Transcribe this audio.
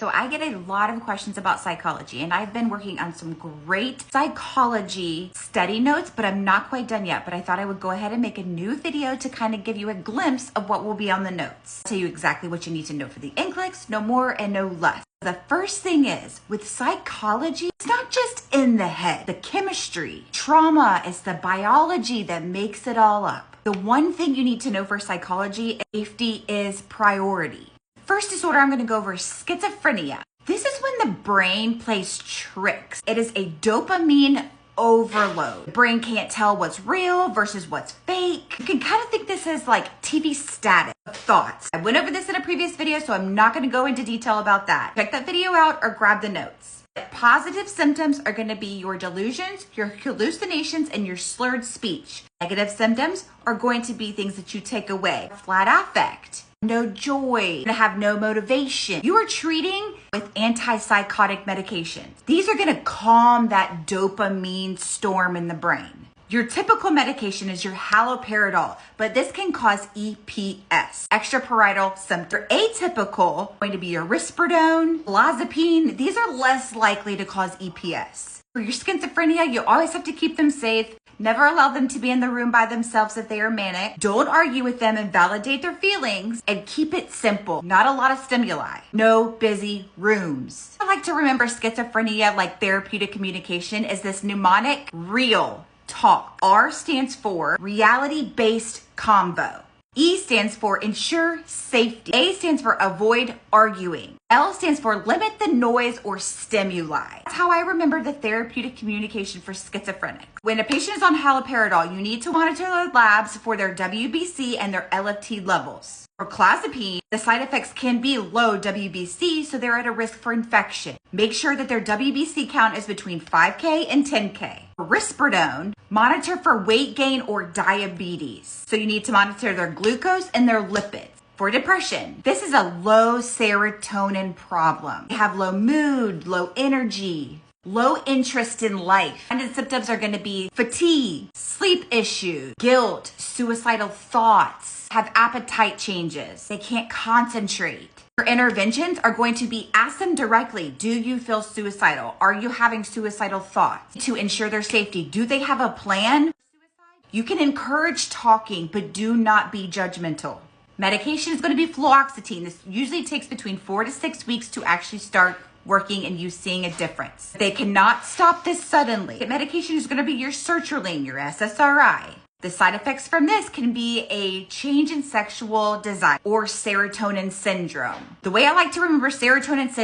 So I get a lot of questions about psychology, and I've been working on some great psychology study notes, but I'm not quite done yet. But I thought I would go ahead and make a new video to kind of give you a glimpse of what will be on the notes. I'll tell you exactly what you need to know for the NCLEX, no more and no less. The first thing is, with psychology, it's not just in the head, the chemistry. Trauma is the biology that makes it all up. The one thing you need to know for psychology, safety is priority. First disorder I'm going to go over is schizophrenia. This is when the brain plays tricks. It is a dopamine overload. The brain can't tell what's real versus what's fake. You can kind of think this is like TV static of thoughts. I went over this in a previous video, so I'm not going to go into detail about that. Check that video out or grab the notes. Positive symptoms are going to be your delusions, your hallucinations, and your slurred speech. Negative symptoms are going to be things that you take away. Flat affect, no joy, have no motivation. You are treating with antipsychotic medications. These are going to calm that dopamine storm in the brain. Your typical medication is your haloperidol, but this can cause EPS, extraparietal symptom. Atypical, going to be your risperidone, clozapine. These are less likely to cause EPS. For your schizophrenia, you always have to keep them safe. Never allow them to be in the room by themselves if they are manic. Don't argue with them and validate their feelings, and keep it simple. Not a lot of stimuli. No busy rooms. I like to remember schizophrenia, like therapeutic communication, is this mnemonic: real talk. R stands for reality-based convo. E stands for ensure safety. A stands for avoid arguing. L stands for limit the noise or stimuli. That's how I remember the therapeutic communication for schizophrenic. When a patient is on haloperidol, you need to monitor their labs for their WBC and their LFT levels. For clozapine, the side effects can be low WBC, so they're at a risk for infection. Make sure that their WBC count is between 5K and 10K. For risperidone, monitor for weight gain or diabetes. So you need to monitor their glucose and their lipids. For depression, this is a low serotonin problem. They have low mood, low energy, low interest in life. And the symptoms are going to be fatigue, sleep issues, guilt, suicidal thoughts, have appetite changes. They can't concentrate. Your interventions are going to be ask them directly, do you feel suicidal? Are you having suicidal thoughts? To ensure their safety, do they have a plan? You can encourage talking, but do not be judgmental. Medication is going to be fluoxetine. This usually takes between 4 to 6 weeks to actually start working and you seeing a difference. They cannot stop this suddenly. Medication is going to be your sertraline, your SSRI. The side effects from this can be a change in sexual desire or serotonin syndrome. The way I like to remember serotonin syndrome